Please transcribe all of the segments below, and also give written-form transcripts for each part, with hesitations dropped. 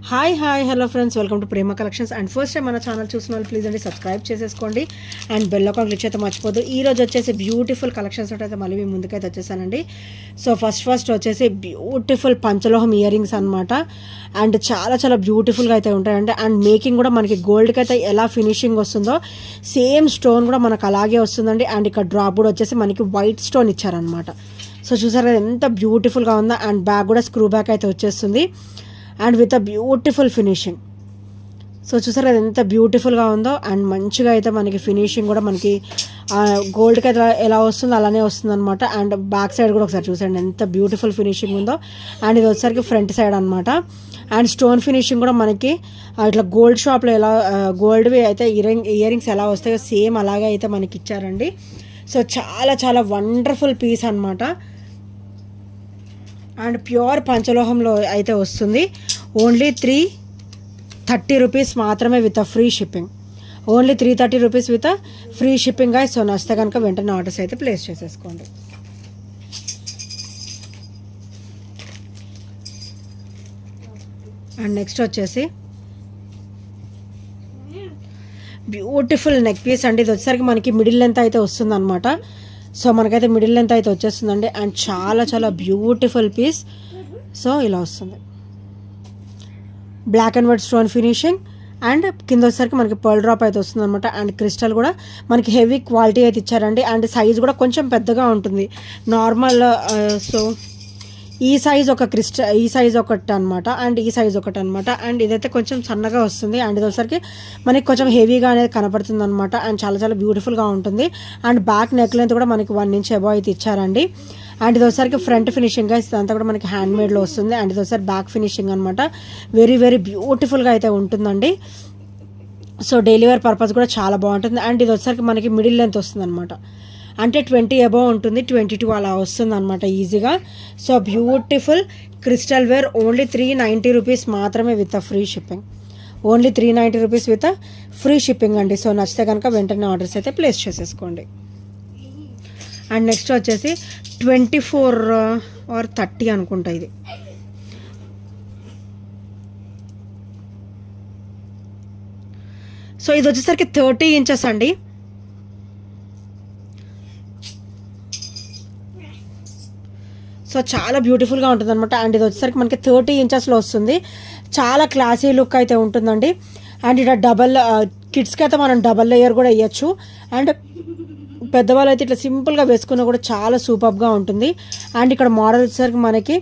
Hi hello friends, welcome to Prema collections. And first time మన channel చూసిన వాళ్ళు please అండి సబ్స్క్రైబ్ చేసేసుకోండి అండ్ బెల్ ఐకాన్ క్లిక్ అయితే మర్చిపోదు. ఈ రోజు వచ్చేసి బ్యూటిఫుల్ కలెక్షన్స్ అయితే మళ్ళీ మీ ముందుకైతే వచ్చేసానండి. సో ఫస్ట్ వచ్చేసి బ్యూటిఫుల్ పంచలోహం ఇయర్ రింగ్స్ అనమాట. అండ్ చాలా బ్యూటిఫుల్గా అయితే ఉంటాయండి. అండ్ మేకింగ్ కూడా మనకి గోల్డ్కి అయితే ఎలా ఫినిషింగ్ వస్తుందో సేమ్ స్టోన్ కూడా మనకు అలాగే వస్తుందండి. అండ్ ఇక్కడ డ్రాప్ కూడా వచ్చేసి మనకి వైట్ స్టోన్ ఇచ్చారనమాట. సో చూసారు కదా ఎంత బ్యూటిఫుల్గా ఉందో. అండ్ బ్యాక్ కూడా స్క్రూ బ్యాక్ అయితే వచ్చేస్తుంది and with a beautiful finishing. So చూసారు అది ఎంత బ్యూటిఫుల్గా ఉందో. అండ్ మంచిగా అయితే మనకి ఫినిషింగ్ కూడా మనకి గోల్డ్కి అయితే ఎలా వస్తుందో అలానే వస్తుంది అనమాట. అండ్ బ్యాక్ సైడ్ కూడా ఒకసారి చూసండి ఎంత బ్యూటిఫుల్ ఫినిషింగ్ ఉందో. అండ్ ఇది వచ్చేసరికి ఫ్రంట్ సైడ్ అనమాట. అండ్ స్టోన్ ఫినిషింగ్ కూడా మనకి ఇట్లా గోల్డ్ షాప్లో ఎలా గోల్డ్వి అయితే ఇయర్ రింగ్స్ ఎలా వస్తాయో సేమ్ అలాగే అయితే మనకి ఇచ్చారండి. సో చాలా వండర్ఫుల్ పీస్ అనమాట. అండ్ ప్యూర్ పంచలోహంలో అయితే వస్తుంది. ఓన్లీ 330 రూపీస్ మాత్రమే with free shipping. Only 330 rupees with free shipping. So నచ్చితే కనుక వెంటనే ఆర్డర్స్ అయితే ప్లేస్ చేసేసుకోండి. అండ్ నెక్స్ట్ వచ్చేసి బ్యూటిఫుల్ నెక్ పీస్ అండి. ఇది వచ్చేసరికి మనకి మిడిల్ లెంత్ అయితే వస్తుంది అనమాట. సో మనకైతే మిడిల్ లెంత్ అయితే వచ్చేస్తుందండి. అండ్ చాలా బ్యూటిఫుల్ పీస్. సో ఇలా వస్తుంది black and white stone finishing. And కింద వచ్చేసరికి మనకి పర్ల్ డ్రాప్ అయితే వస్తుంది అనమాట. అండ్ క్రిస్టల్ కూడా మనకి హెవీ క్వాలిటీ అయితే ఇచ్చారండి. అండ్ సైజ్ కూడా కొంచెం పెద్దగా ఉంటుంది నార్మల్. సో ఈ సైజ్ ఒకటి అనమాట. అండ్ ఈ సైజ్ ఒకటి అనమాట. అండ్ ఇదైతే కొంచెం సన్నగా వస్తుంది. అండ్ ఇది వచ్చేసరికి మనకి కొంచెం హెవీగా అనేది కనపడుతుంది అనమాట. అండ్ చాలా బ్యూటిఫుల్గా ఉంటుంది. అండ్ బ్యాక్ నెక్ లెంత్ కూడా మనకి 1 ఇంచ్ అబౌవ్ అయితే ఇచ్చారండి. అండ్ ఇది వచ్చేసరికి ఫ్రంట్ ఫినిషింగ్ ఇదంతా కూడా మనకి హ్యాండ్ మేడ్లో వస్తుంది. అండ్ ఇది వచ్చేసరికి బ్యాక్ ఫినిషింగ్ అనమాట. వెరీ బ్యూటిఫుల్గా అయితే ఉంటుందండి. సో డైలీ వేర్ పర్పస్ కూడా చాలా బాగుంటుంది. అండ్ ఇది వచ్చేసరికి మనకి మిడిల్ లెంత్ వస్తుంది అనమాట. అంటే 20 అబౌవ్ ఉంటుంది, 22 అలా వస్తుంది అనమాట ఈజీగా. So beautiful crystal ware. Only 390 rupees మాత్రమే with free shipping. Only 390 rupees with free shipping అండి. సో నచ్చితే కనుక వెంటనే ఆర్డర్స్ అయితే ప్లేస్ చేసేసుకోండి. అండ్ నెక్స్ట్ వచ్చేసి 24 or 30 అనుకుంటా ఇది. సో ఇది వచ్చేసరికి 30 ఇంచెస్ అండి. సో చాలా బ్యూటిఫుల్గా ఉంటుంది అనమాట. అండ్ ఇది వచ్చేసరికి మనకి 30 ఇంచెస్లో వస్తుంది. చాలా క్లాసీ లుక్ అయితే ఉంటుందండి. అండ్ ఇక్కడ కిడ్స్కి అయితే మనం డబల్ లేయర్ కూడా వేయచ్చు. అండ్ పెద్దవాళ్ళు అయితే ఇట్లా సింపుల్గా వేసుకున్నా కూడా చాలా సూపర్గా ఉంటుంది. అండ్ ఇక్కడ మోడల్ వచ్చేసరికి మనకి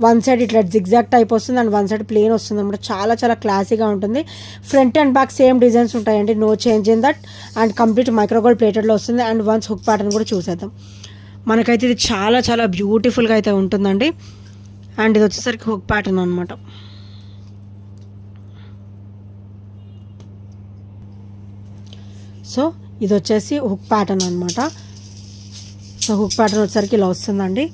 1 సైడ్ ఇట్లా జిగ్జాగ్ టైప్ వస్తుంది అండ్ 1 సైడ్ ప్లేన్ వస్తుంది అనమాట. చాలా క్లాసీగా ఉంటుంది. Front and back same designs ఉంటాయండి, no change in that. And complete micro gold ప్లేటెడ్లో వస్తుంది. అండ్ వన్స్ హుక్ ప్యాటర్న్ కూడా చూసేద్దాం. మనకైతే ఇది చాలా బ్యూటిఫుల్గా అయితే ఉంటుందండి. అండ్ ఇది వచ్చేసరికి హుక్ ప్యాటర్న్ అనమాట. సో ఇది వచ్చేసి హుక్ ప్యాటర్న్ అనమాట. సో హుక్ ప్యాటర్న్ వచ్చేసరికి ఇలా వస్తుందండి.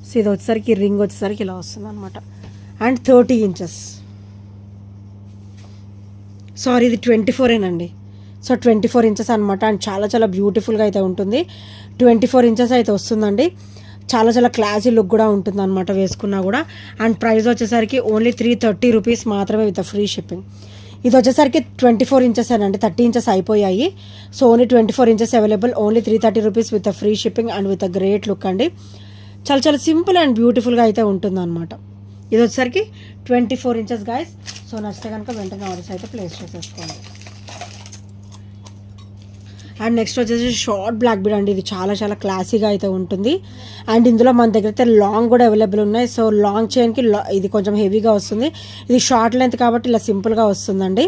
సో ఇది వచ్చేసరికి రింగ్ వచ్చేసరికి ఇలా వస్తుంది అనమాట. And 30 inches. సారీ ఇది 24 సో 24 ఇంచెస్ అనమాట. అండ్ చాలా బ్యూటిఫుల్గా అయితే ఉంటుంది. 24 ఇంచెస్ అయితే వస్తుందండి. చాలా క్లాసీ లుక్ కూడా ఉంటుంది అనమాట వేసుకున్నా కూడా. అండ్ ప్రైస్ వచ్చేసరికి ఓన్లీ 330 రూపీస్ మాత్రమే విత్ ఫ్రీ షిప్పింగ్. ఇది వచ్చేసరికి 24 ఇంచెస్ అండి, 30 ఇంచెస్ అయిపోయాయి. So only 24 inches available. Only 330 rupees with free shipping and with great look అండి. చాలా సింపుల్ అండ్ బ్యూటిఫుల్గా అయితే ఉంటుంది అనమాట. ఇది వచ్చేసరికి 24 ఇంచెస్ గైస్. సో నచ్చితే కనుక వెంటనే ఆర్డర్స్ అయితే ప్లేస్ చేసేసుకోండి. అండ్ నెక్స్ట్ వచ్చేసి షార్ట్ బ్లాక్ బీడ్ అండి. ఇది చాలా క్లాసీగా అయితే ఉంటుంది. అండ్ ఇందులో మన దగ్గర అయితే లాంగ్ కూడా అవైలబుల్ ఉన్నాయి. సో లాంగ్ చైన్కి ఇది కొంచెం హెవీగా వస్తుంది. ఇది షార్ట్ లెంత్ కాబట్టి ఇలా సింపుల్గా వస్తుందండి.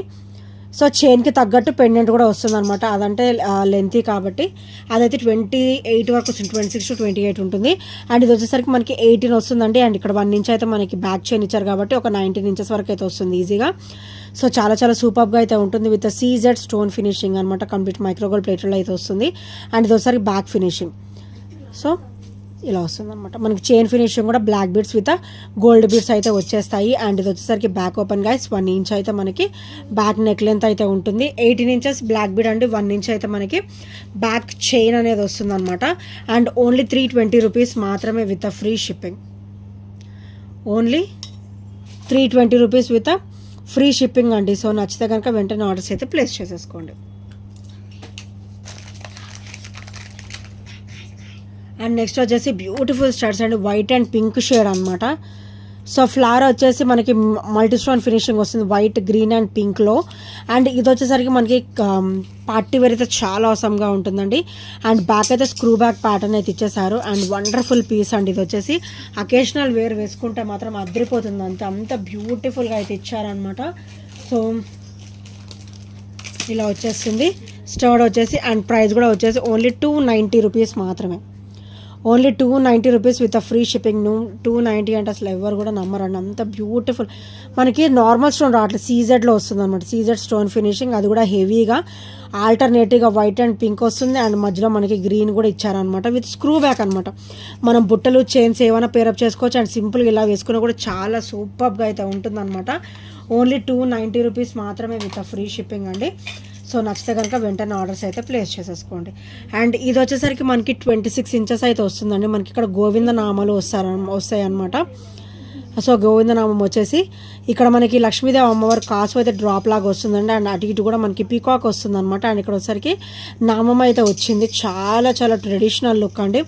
సో చైన్కి తగ్గట్టు పెండెంట్ కూడా వస్తుంది అనమాట. అదంటే లెంతీ కాబట్టి అదైతే 28 వరకు వస్తుంది, 26 to 28 ఉంటుంది. అండ్ ఇది వచ్చేసరికి మనకి 18 వస్తుందండి. అండ్ ఇక్కడ 1 ఇంచ్ అయితే మనకి బ్యాక్ చైన్ ఇచ్చారు కాబట్టి ఒక 19 ఇంచెస్ వరకు అయితే వస్తుంది ఈజీగా. సో చాలా సూపర్గా అయితే ఉంటుంది విత్ CZ స్టోన్ ఫినిషింగ్ అనమాట. కంప్లీట్ మైక్రోగోల్డ్ ప్లేట్లో అయితే వస్తుంది. అండ్ ఇది వచ్చేసరికి బ్యాక్ ఫినిషింగ్. సో ఇలా వస్తుంది అనమాట. మనకి చైన్ ఫినిషింగ్ కూడా black beads with gold beads అయితే వచ్చేస్తాయి. అండ్ ఇది వచ్చేసరికి బ్యాక్ ఓపెన్ గైస్ 1 ఇంచ్ అయితే మనకి బ్యాక్ నెక్ లెంత్ అయితే ఉంటుంది. 18 ఇంచెస్ బ్లాక్ బీడ్ అండి. 1 ఇంచ్ అయితే మనకి బ్యాక్ చైన్ అనేది వస్తుంది అనమాట. అండ్ ఓన్లీ 320 రూపీస్ మాత్రమే with free shipping. Only 320 rupees with free shipping అండి. సో నచ్చితే కనుక వెంటనే ఆర్డర్స్ అయితే ప్లేస్ చేసేసుకోండి. అండ్ నెక్స్ట్ వచ్చేసి బ్యూటిఫుల్ స్టడ్స్ అండి, వైట్ అండ్ పింక్ షేడ్ అనమాట. సో ఫ్లవర్ వచ్చేసి మనకి మల్టీ స్టోన్ ఫినిషింగ్ వస్తుంది, వైట్, గ్రీన్ అండ్ పింక్లో. అండ్ ఇది వచ్చేసరికి మనకి పార్టీ వేర్ అయితే చాలా అవసరంగా ఉంటుందండి. అండ్ బ్యాక్ అయితే స్క్రూ బ్యాక్ ప్యాటర్న్ అయితే ఇచ్చేసారు. అండ్ వండర్ఫుల్ పీస్ అండి. ఇది వచ్చేసి అకేషనల్ వేర్ వేసుకుంటే మాత్రం అదిరిపోతుంది, అంత బ్యూటిఫుల్గా అయితే ఇచ్చారనమాట. సో ఇలా వచ్చేస్తుంది స్టర్డ్ వచ్చేసి. అండ్ ప్రైస్ కూడా వచ్చేసి ఓన్లీ 290 రూపీస్ మాత్రమే. Only 290 rupees with free shipping. 290 అంటే అసలు ఎవరు కూడా నమ్మరండి, అంత బ్యూటిఫుల్. మనకి నార్మల్ స్టోన్ రావట్లేదు, సీజెడ్లో వస్తుంది అనమాట. సీజెడ్ స్టోన్ ఫినిషింగ్, అది కూడా హెవీగా ఆల్టర్నేటివ్గా వైట్ అండ్ పింక్ వస్తుంది. అండ్ మధ్యలో మనకి గ్రీన్ కూడా ఇచ్చారనమాట విత్ స్క్రూ బ్యాక్ అనమాట. మనం బుట్టలు, చైన్స్ ఏమైనా పేరప్ చేసుకోవచ్చు. అండ్ సింపుల్గా ఇలా వేసుకున్నా కూడా చాలా సూపర్గా అయితే ఉంటుందన్నమాట. ఓన్లీ 290 రూపీస్ మాత్రమే విత్ ఫ్రీ షిప్పింగ్ అండి. సో నచ్చితే కనుక వెంటనే ఆర్డర్స్ అయితే ప్లేస్ చేసేసుకోండి. అండ్ ఇది వచ్చేసరికి మనకి 26 ఇంచెస్ అయితే వస్తుందండి. మనకి ఇక్కడ గోవిందనామాలు వస్తాయి అన్నమాట. సో గోవిందనామం వచ్చేసి ఇక్కడ మనకి లక్ష్మీదేవి అమ్మవారి కాసు అయితే డ్రాప్ లాగా వస్తుందండి. అండ్ అటు ఇటు కూడా మనకి పీకాక్ వస్తుంది అనమాట. అండ్ ఇక్కడ వచ్చేసరికి నామం అయితే వచ్చింది. చాలా చాలా ట్రెడిషనల్ లుక్ అండి.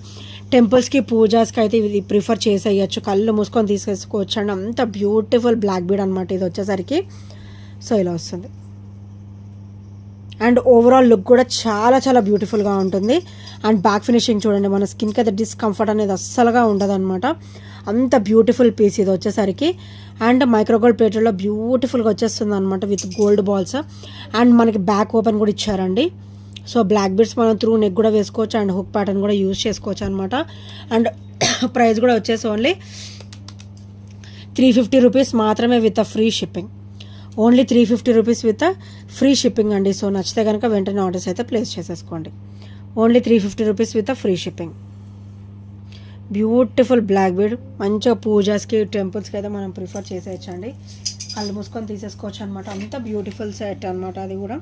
టెంపుల్స్కి, పూజాస్కి అయితే ఇది ప్రిఫర్ చేసేయచ్చు. కళ్ళు మూసుకొని తీసేసుకోవచ్చు అండి. అంత బ్యూటిఫుల్ బ్లాక్ బీడ్ అనమాట ఇది వచ్చేసరికి. సో ఇలా వస్తుంది. అండ్ ఓవరాల్ లుక్ కూడా చాలా చాలా బ్యూటిఫుల్గా ఉంటుంది. అండ్ బ్యాక్ ఫినిషింగ్ చూడండి, మన స్కిన్కి అయితే డిస్కంఫర్ట్ అనేది అస్సలుగా ఉండదు అనమాట. అంత బ్యూటిఫుల్ పీస్ ఇది వచ్చేసరికి. అండ్ మైక్రోగోల్డ్ ప్లేట్లో బ్యూటిఫుల్గా వచ్చేస్తుంది అనమాట విత్ గోల్డ్ బాల్స్. అండ్ మనకి బ్యాక్ ఓపెన్ కూడా ఇచ్చారండి. సో బ్లాక్ బీడ్స్ మనం త్రూ నెక్ కూడా వేసుకోవచ్చు. అండ్ హుక్ ప్యాటర్న్ కూడా యూజ్ చేసుకోవచ్చు అనమాట. అండ్ ప్రైస్ కూడా వచ్చేసి ఓన్లీ 350 రూపీస్ మాత్రమే with free shipping. Only 350 rupees with free shipping అండి. సో నచ్చితే కనుక వెంటనే ఆర్డర్స్ అయితే ప్లేస్ చేసేసుకోండి. Only 350 rupees with free shipping. Beautiful black bead, మంచిగా పూజాస్కి, టెంపుల్స్కి అయితే మనం ప్రిఫర్ చేసేయచ్చండి. కళ్ళు మూసుకొని తీసేసుకోవచ్చు అనమాట. అంత బ్యూటిఫుల్ సెట్ అనమాట అది కూడా.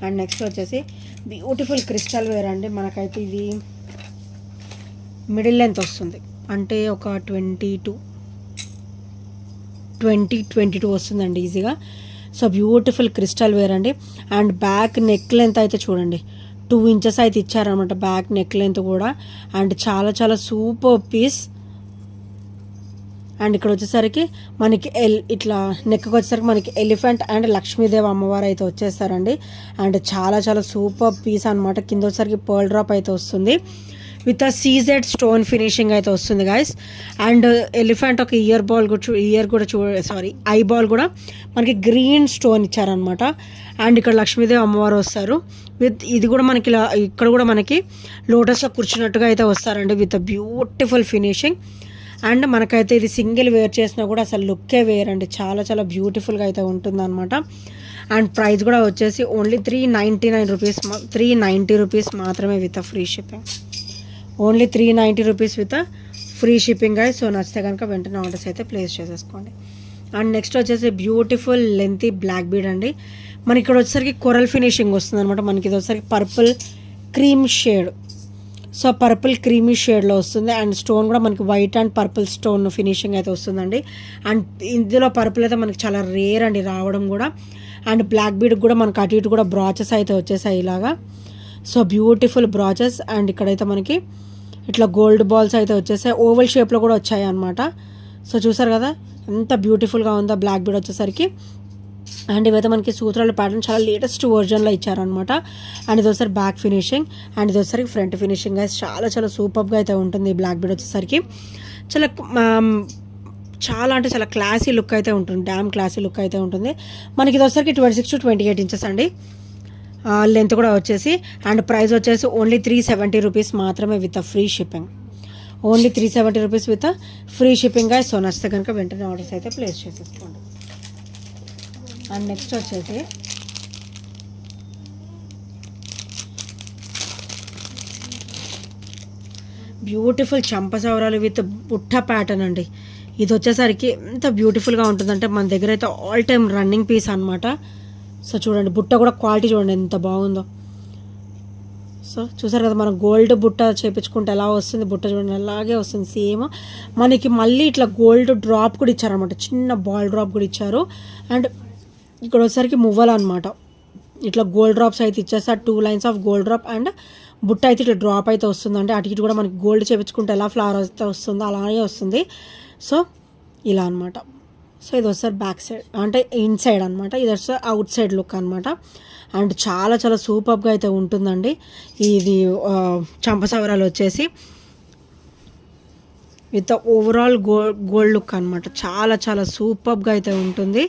అండ్ నెక్స్ట్ వచ్చేసి బ్యూటిఫుల్ క్రిస్టల్ వేర్ అండి. మనకైతే ఇది మిడిల్ లెంత్ వస్తుంది, అంటే ఒక 22 వస్తుందండి ఈజీగా. సో బ్యూటిఫుల్ క్రిస్టల్ వేర్ అండి. అండ్ బ్యాక్ నెక్ లెంత్ అయితే చూడండి 2 ఇంచెస్ అయితే ఇచ్చారనమాట బ్యాక్ నెక్ లెంత్ కూడా. అండ్ చాలా చాలా సూపర్ పీస్. అండ్ ఇక్కడ వచ్చేసరికి మనకి ఇట్లా నెక్కి వచ్చేసరికి మనకి ఎలిఫెంట్ అండ్ లక్ష్మీదేవి అమ్మవారు అయితే వచ్చేస్తారండి. అండ్ చాలా చాలా సూపర్ పీస్ అనమాట. కింద వచ్చేసరికి పర్ల్ డ్రాప్ అయితే వస్తుంది విత్ ఆ సీజెడ్ స్టోన్ ఫినిషింగ్ అయితే వస్తుంది గాయస్. అండ్ ఎలిఫెంట్ ఒక ఐ బాల్ కూడా మనకి గ్రీన్ స్టోన్ ఇచ్చారనమాట. అండ్ ఇక్కడ లక్ష్మీదేవి అమ్మవారు వస్తారు విత్ ఇది కూడా మనకి ఇలా, ఇక్కడ కూడా మనకి లోటస్లో కూర్చున్నట్టుగా అయితే వస్తారండి విత్ బ్యూటిఫుల్ ఫినిషింగ్. అండ్ మనకైతే ఇది సింగిల్ వేర్ చేసినా కూడా అసలు లుక్కే వేర్ అండి, చాలా చాలా బ్యూటిఫుల్గా అయితే ఉంటుందన్నమాట. అండ్ ప్రైస్ కూడా వచ్చేసి ఓన్లీ 390 రూపీస్ మాత్రమే with free shipping. Only 390 rupees with free shipping guys. So నచ్చితే కనుక వెంటనే ఆర్డర్స్ అయితే ప్లేస్ చేసేసుకోండి. అండ్ నెక్స్ట్ వచ్చేసి బ్యూటిఫుల్ లెంతీ బ్లాక్ బీడ్ అండి. మనకి ఇక్కడ వచ్చేసరికి కొరల్ ఫినిషింగ్ వస్తుంది అనమాట. మనకి ఇది వచ్చేసరికి purple cream shade. So purple creamy షేడ్లో వస్తుంది. అండ్ స్టోన్ కూడా మనకి white and purple stone finishing అయితే వస్తుందండి. అండ్ ఇందులో పర్పుల్ అయితే మనకి చాలా రేర్ అండి రావడం కూడా. అండ్ బ్లాక్ బీడ్ కూడా మనకి అటు ఇటు కూడా బ్రాచెస్ అయితే వచ్చేసాయి ఇలాగా. So beautiful బ్రాచెస్. అండ్ ఇక్కడైతే మనకి ఇట్లా గోల్డ్ బాల్స్ అయితే వచ్చేసాయి, ఓవల్ షేప్లో కూడా వచ్చాయి అనమాట. సో చూసారు కదా ఎంత బ్యూటిఫుల్గా ఉందో బ్లాక్ బీడ్ వచ్చేసరికి. అండ్ ఇవైతే మనకి సూత్రాల ప్యాటర్న్ చాలా లేటెస్ట్ వర్జన్లో ఇచ్చారనమాట. అండ్ ఇది ఒకసారి బ్యాక్ ఫినిషింగ్ అండ్ ఇది వచ్చేసరికి ఫ్రంట్ ఫినిషింగ్ అయితే చాలా చాలా సూపర్గా అయితే ఉంటుంది. ఈ బ్లాక్ బీడ్ వచ్చేసరికి చాలా చాలా అంటే చాలా క్లాసీ లుక్ అయితే ఉంటుంది, డ్యామ్ క్లాసీ లుక్ అయితే ఉంటుంది. మనకి ఇది వచ్చేసరికి 26 to 28 ఇంచెస్ అండి లెంత్ కూడా వచ్చేసి. అండ్ ప్రైస్ వచ్చేసి ఓన్లీ 370 రూపీస్ మాత్రమే with free shipping. Only 370 rupees with free shipping. So నచ్చితే కనుక వెంటనే ఆర్డర్స్ అయితే ప్లేస్ చేసేసుకోండి. అండ్ నెక్స్ట్ వచ్చేసి బ్యూటిఫుల్ చంపసవరాలు విత్ బుట్ట ప్యాటర్న్ అండి. ఇది వచ్చేసరికి ఎంత బ్యూటిఫుల్గా ఉంటుందంటే మన దగ్గర అయితే ఆల్ టైమ్ రన్నింగ్ పీస్ అనమాట. సో చూడండి బుట్ట కూడా క్వాలిటీ చూడండి ఎంత బాగుందో. సో చూసారు కదా, మనం గోల్డ్ బుట్ట చేపించుకుంటే ఎలా వస్తుంది, బుట్ట చూడండి అలాగే వస్తుంది సేమ్. మనకి మళ్ళీ ఇట్లా గోల్డ్ డ్రాప్ కూడా ఇచ్చారనమాట, చిన్న బాల్ డ్రాప్ కూడా ఇచ్చారు. అండ్ ఇక్కడ వచ్చేసరికి మువ్వలు అనమాట, ఇట్లా గోల్డ్ డ్రాప్స్ అయితే ఇచ్చేస్తారు, 2 lines of gold drop. And బుట్ట అయితే ఇట్లా డ్రాప్ అయితే వస్తుందండి, అటు ఇటు కూడా మనకి గోల్డ్ చేపించుకుంటే ఎలా ఫ్లవర్ అయితే వస్తుందో అలాగే వస్తుంది. సో ఇలా అనమాట. సో ఇది వస్తారు బ్యాక్ సైడ్ అంటే ఇన్సైడ్ అనమాట, ఇది వస్తారు అవుట్ సైడ్ లుక్ అనమాట. అండ్ చాలా చాలా సూపర్గా అయితే ఉంటుందండి ఇది చంపసవరాలు వచ్చేసి విత్ ఓవరాల్ గోల్డ్ లుక్ అనమాట. చాలా చాలా సూపర్గా అయితే ఉంటుంది.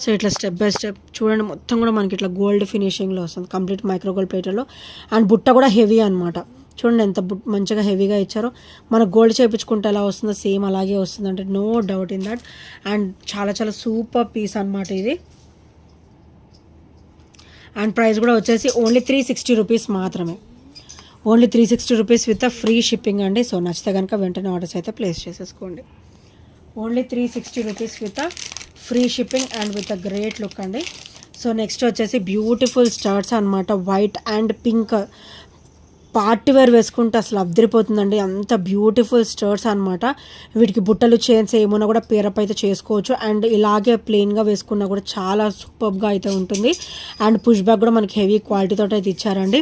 సో ఇట్లా స్టెప్ బై స్టెప్ చూడండి, మొత్తం కూడా మనకి ఇట్లా గోల్డ్ ఫినిషింగ్లో వస్తుంది, కంప్లీట్ మైక్రో గోల్డ్ ప్లేటర్లో. అండ్ బుట్ట కూడా హెవీ అనమాట, చూడండి ఎంత మంచిగా హెవీగా ఇచ్చారో. మన గోల్డ్ చేయించుకుంటే ఎలా వస్తుందో సేమ్ అలాగే వస్తుంది, అంటే no doubt in that. And చాలా చాలా సూపర్ పీస్ అనమాట ఇది. అండ్ ప్రైస్ కూడా వచ్చేసి ఓన్లీ 360 రూపీస్ మాత్రమే, only 360 rupees with free shipping అండి. సో నచ్చితే కనుక వెంటనే ఆర్డర్స్ అయితే ప్లేస్ చేసేసుకోండి. Only 360 rupees with free shipping and with great look అండి. సో నెక్స్ట్ వచ్చేసి బ్యూటిఫుల్ స్టార్ట్స్ అనమాట, white and pink party wear వేసుకుంటే అసలు అద్దరిపోతుందండి, అంత బ్యూటిఫుల్ స్టర్ట్స్ అనమాట. వీటికి బుట్టలు చైన్స్ ఏమన్నా కూడా పేరప్ అయితే చేసుకోవచ్చు. అండ్ ఇలాగే ప్లెయిన్గా వేసుకున్నా కూడా చాలా సూపర్గా అయితే ఉంటుంది. అండ్ పుష్ బ్యాక్ కూడా మనకి హెవీ క్వాలిటీతో అయితే ఇచ్చారండి.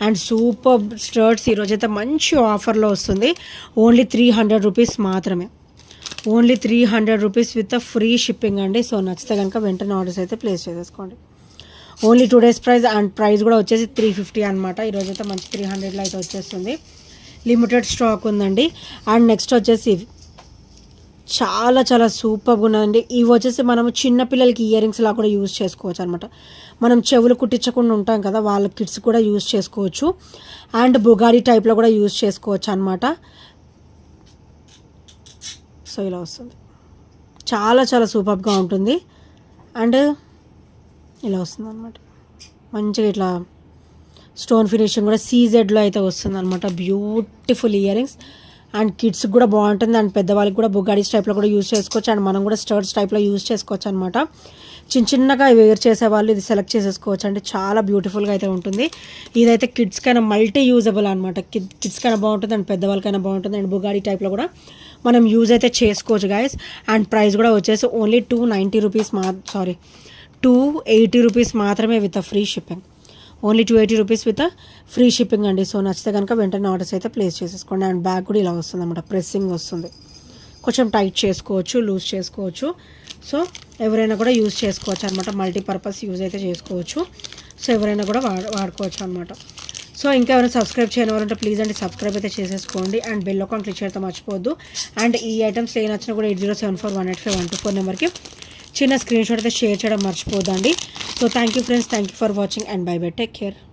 అండ్ సూపర్ స్టర్ట్స్ ఈరోజైతే మంచి ఆఫర్లో వస్తుంది, ఓన్లీ 300 రూపీస్ మాత్రమే, only 300 rupees with free shipping అండి. సో నచ్చితే కనుక వెంటనే ఆర్డర్స్ అయితే ప్లేస్ చేసేసుకోండి. Only 2 days price. And price కూడా వచ్చేసి 350 అనమాట. ఈరోజైతే మంచి 300లో అయితే వచ్చేస్తుంది, లిమిటెడ్ స్టాక్ ఉందండి. అండ్ నెక్స్ట్ వచ్చేసి చాలా చాలా సూపర్గా ఉన్నదండి. ఇవి వచ్చేసి మనము చిన్నపిల్లలకి ఇయర్ రింగ్స్ లా కూడా యూజ్ చేసుకోవచ్చు అనమాట. మనం చెవులు కుట్టించకుండా ఉంటాం కదా, వాళ్ళ కిడ్స్ కూడా యూజ్ చేసుకోవచ్చు. అండ్ బుగాడి టైప్లో కూడా యూజ్ చేసుకోవచ్చు అనమాట. సో ఇలా వస్తుంది, చాలా చాలా సూపర్గా ఉంటుంది. అండ్ ఇలా వస్తుంది అనమాట, మంచిగా ఇట్లా స్టోన్ ఫినిషింగ్ కూడా సీజెడ్లో అయితే వస్తుంది అనమాట. Beautiful ear rings. అండ్ కిడ్స్కి కూడా బాగుంటుంది. అండ్ పెద్దవాళ్ళకి కూడా బుగాడీస్ టైప్లో కూడా యూజ్ చేసుకోవచ్చు. అండ్ మనం కూడా స్టర్ట్స్ టైప్లో యూజ్ చేసుకోవచ్చు అనమాట. చిన్నగా వేర్ చేసేవాళ్ళు ఇది సెలెక్ట్ చేసేసుకోవచ్చు. అంటే చాలా బ్యూటిఫుల్గా అయితే ఉంటుంది. ఇదైతే కిడ్స్కైనా మల్టీ యూజబుల్ అనమాట, కిడ్స్కైనా బాగుంటుంది అండ్ పెద్దవాళ్ళకైనా బాగుంటుంది. అండ్ బుగాడీ టైప్లో కూడా మనం యూజ్ అయితే చేసుకోవచ్చు గైస్. అండ్ ప్రైస్ కూడా వచ్చేసి ఓన్లీ 290 రూపీస్ 280 రూపీస్ మాత్రమే with free shipping, only 280 rupees with free shipping అండి. సో నచ్చితే కనుక వెంటనే ఆర్డర్స్ అయితే ప్లేస్ చేసేసుకోండి. అండ్ బ్యాగ్ కూడా ఇలా వస్తుంది అనమాట, ప్రెస్సింగ్ వస్తుంది, కొంచెం టైట్ చేసుకోవచ్చు, లూజ్ చేసుకోవచ్చు. సో ఎవరైనా కూడా యూజ్ చేసుకోవచ్చు అనమాట, మల్టీపర్పస్ యూజ్ అయితే చేసుకోవచ్చు. సో ఎవరైనా కూడా వాడుకోవచ్చు అనమాట. సో ఇంకా ఎవరైనా సబ్స్క్రైబ్ చేయని వారంటే ప్లీజ్ అండి సబ్స్క్రైబ్ అయితే చేసేసుకోండి. అండ్ బెల్ ఐకాన్ క్లిక్ చేయడం మర్చిపోవద్దు. అండ్ ఈ ఐటమ్స్ ఏ నచ్చినా కూడా 8074185124 నెంబర్కి చిన్న స్క్రీన్ షాట్ అయితే షేర్ చేయడం మర్చిపోదండి. So thank you friends, thank you for watching and bye bye, take care.